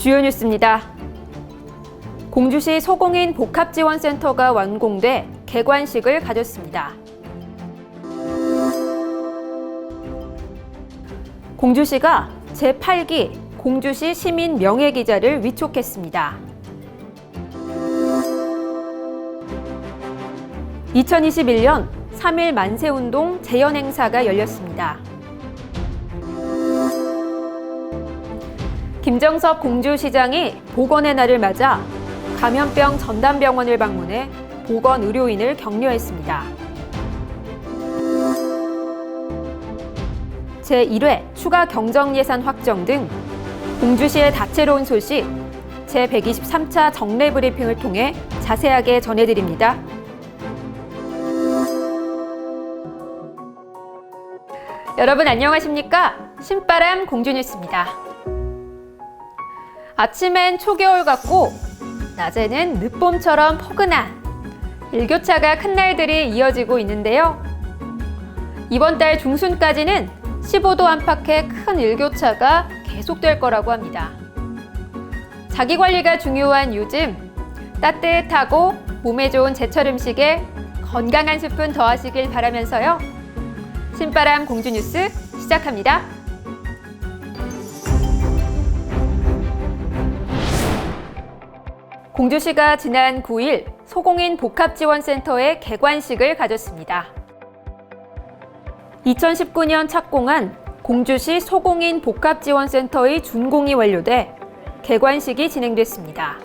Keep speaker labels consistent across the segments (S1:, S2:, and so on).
S1: 주요 뉴스입니다. 공주시 소공인 복합지원센터가 완공돼 개관식을 가졌습니다. 공주시가 제8기 공주시 시민 명예기자를 위촉했습니다. 2021년 3.1 만세운동 재연행사가 열렸습니다. 김정섭 공주시장이 보건의 날을 맞아 감염병 전담병원을 방문해 보건 의료인을 격려했습니다. 제1회 추가 경정 예산 확정 등 공주시의 다채로운 소식 제123차 정례 브리핑을 통해 자세하게 전해드립니다. 여러분 안녕하십니까? 신바람 공주뉴스입니다. 아침엔 초겨울 같고 낮에는 늦봄처럼 포근한 일교차가 큰 날들이 이어지고 있는데요. 이번 달 중순까지는 15도 안팎의 큰 일교차가 계속될 거라고 합니다. 자기관리가 중요한 요즘 따뜻하고 몸에 좋은 제철 음식에 건강한 습분 더하시길 바라면서요. 신바람 공주뉴스 시작합니다. 공주시가 지난 9일 소공인 복합지원센터의 개관식을 가졌습니다. 2019년 착공한 공주시 소공인 복합지원센터의 준공이 완료돼 개관식이 진행됐습니다.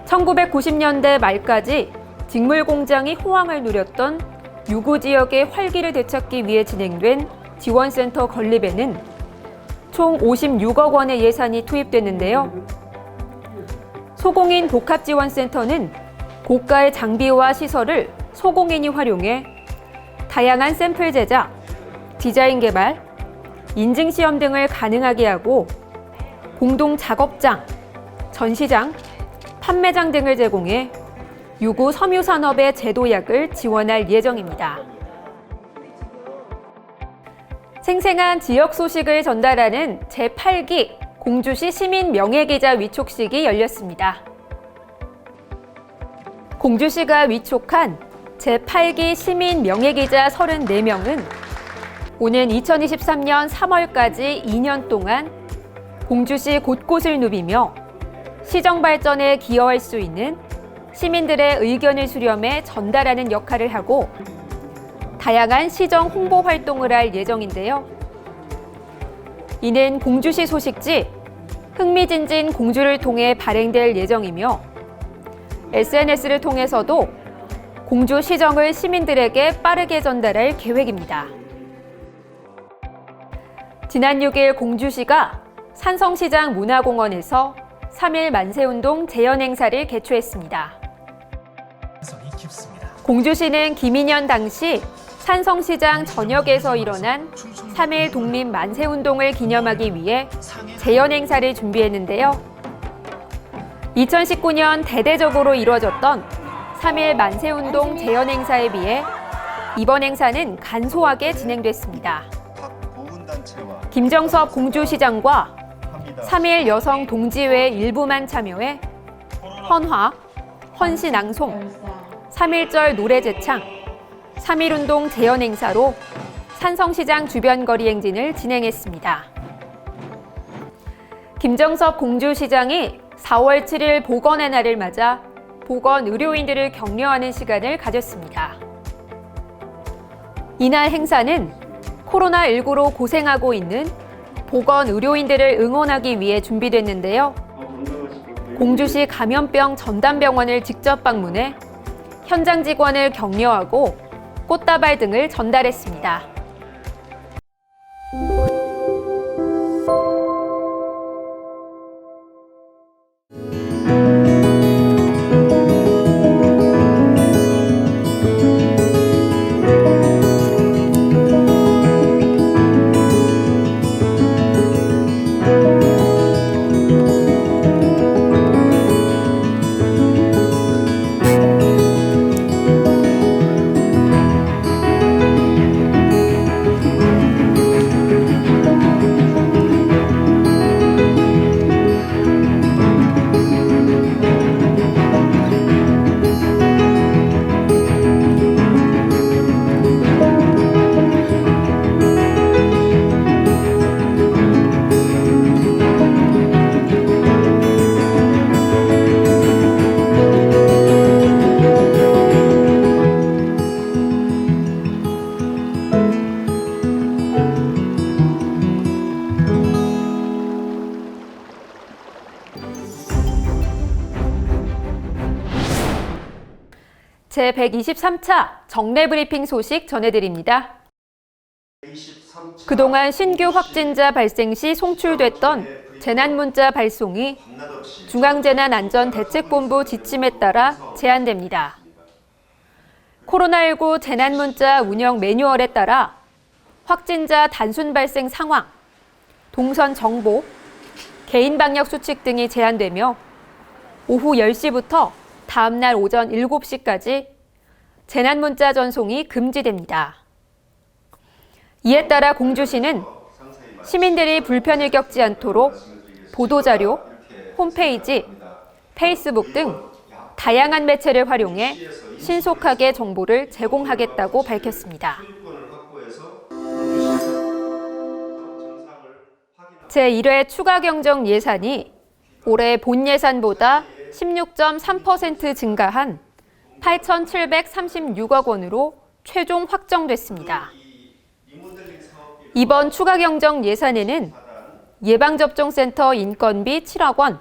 S1: 1990년대 말까지 직물공장이 호황을 누렸던 유구 지역의 활기를 되찾기 위해 진행된 지원센터 건립에는 총 56억 원의 예산이 투입됐는데요. 소공인 복합지원센터는 고가의 장비와 시설을 소공인이 활용해 다양한 샘플 제작, 디자인 개발, 인증 시험 등을 가능하게 하고 공동 작업장, 전시장, 판매장 등을 제공해 유구 섬유 산업의 재도약을 지원할 예정입니다. 생생한 지역 소식을 전달하는 제8기 공주시 시민 명예기자 위촉식이 열렸습니다. 공주시가 위촉한 제8기 시민 명예기자 34명은 오는 2023년 3월까지 2년 동안 공주시 곳곳을 누비며 시정 발전에 기여할 수 있는 시민들의 의견을 수렴해 전달하는 역할을 하고 다양한 시정 홍보 활동을 할 예정인데요. 이는 공주시 소식지 흥미진진 공주를 통해 발행될 예정이며 SNS를 통해서도 공주 시정을 시민들에게 빠르게 전달할 계획입니다. 지난 6일 공주시가 산성시장 문화공원에서 3.1 만세운동 재연행사를 개최했습니다. 공주시는 김인현 당시 산성시장 전역에서 일어난 3.1 독립 만세운동을 기념하기 위해 재연행사를 준비했는데요. 2019년 대대적으로 이루어졌던 3.1 만세운동 재연행사에 비해 이번 행사는 간소하게 진행됐습니다. 김정섭 공주시장과 3.1 여성 동지회 일부만 참여해 헌화, 헌시낭송, 3.1절 노래 제창, 3.1운동 재연행사로 산성시장 주변 거리 행진을 진행했습니다. 김정섭 공주시장이 4월 7일 보건의 날을 맞아 보건 의료인들을 격려하는 시간을 가졌습니다. 이날 행사는 코로나19로 고생하고 있는 보건 의료인들을 응원하기 위해 준비됐는데요. 공주시 감염병 전담병원을 직접 방문해 현장 직원을 격려하고 꽃다발 등을 전달했습니다. 제123차 정례 브리핑 소식 전해드립니다. 그동안 신규 확진자 발생 시 송출됐던 재난문자 발송이 중앙재난안전대책본부 지침에 따라 제한됩니다. 코로나19 재난문자 운영 매뉴얼에 따라 확진자 단순 발생 상황, 동선 정보, 개인 방역 수칙 등이 제한되며 오후 10시부터 다음 날 오전 7시까지 재난문자 전송이 금지됩니다. 이에 따라 공주시는 시민들이 불편을 겪지 않도록 보도자료, 홈페이지, 페이스북 등 다양한 매체를 활용해 신속하게 정보를 제공하겠다고 밝혔습니다. 제1회 추가 경정 예산이 올해 본 예산보다 16.3% 증가한 8,736억 원으로 최종 확정됐습니다. 이번 추가 경정 예산에는 예방접종센터 인건비 7억 원,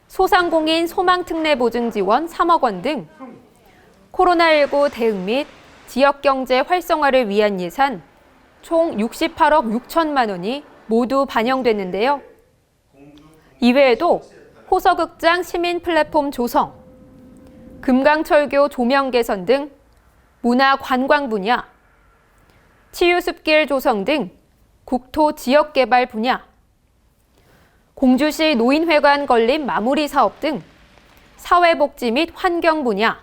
S1: 소상공인 소망특례 보증 지원 3억 원 등 코로나19 대응 및 지역경제 활성화를 위한 예산 총 68억 6천만 원이 모두 반영됐는데요. 이외에도 호서극장 시민 플랫폼 조성, 금강철교 조명 개선 등 문화 관광 분야, 치유숲길 조성 등 국토 지역개발 분야, 공주시 노인회관 건립 마무리 사업 등 사회복지 및 환경 분야,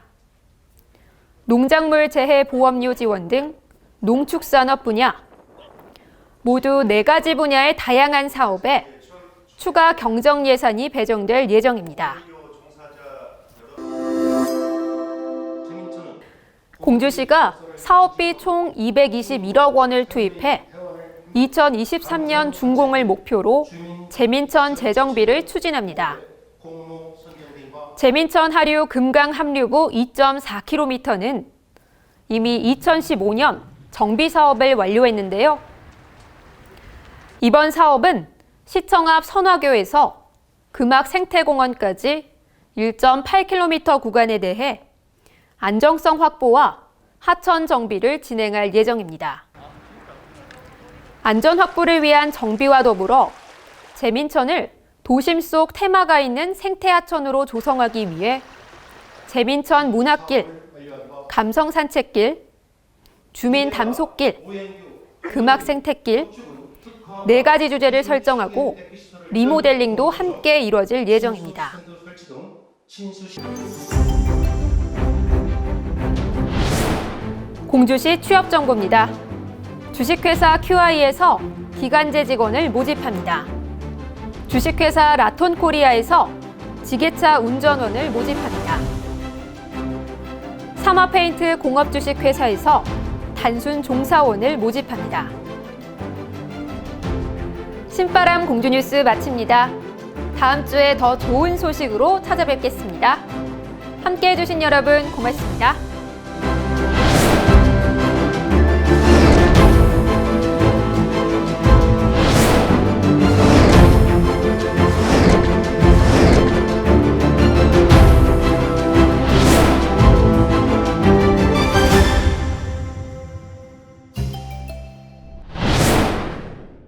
S1: 농작물 재해 보험료 지원 등 농축산업 분야, 모두 4가지 분야의 다양한 사업에 추가 경정 예산이 배정될 예정입니다. 공주시가 사업비 총 221억 원을 투입해 2023년 준공을 목표로 재민천 재정비를 추진합니다. 재민천 하류 금강 합류부 2.4km는 이미 2015년 정비 사업을 완료했는데요. 이번 사업은 시청 앞 선화교에서 금악 생태공원까지 1.8km 구간에 대해 안정성 확보와 하천 정비를 진행할 예정입니다. 안전 확보를 위한 정비와 더불어 재민천을 도심 속 테마가 있는 생태하천으로 조성하기 위해 재민천 문학길, 감성 산책길, 주민 담속길, 금악 생태길 4가지 주제를 설정하고 리모델링도 함께 이뤄질 예정입니다. 공주시 취업 정보입니다. 주식회사 QI에서 기간제 직원을 모집합니다. 주식회사 라톤코리아에서 지게차 운전원을 모집합니다. 삼화페인트 공업주식회사에서 단순 종사원을 모집합니다. 신바람 공주뉴스 마칩니다. 다음 주에 더 좋은 소식으로 찾아뵙겠습니다. 함께해 주신 여러분 고맙습니다.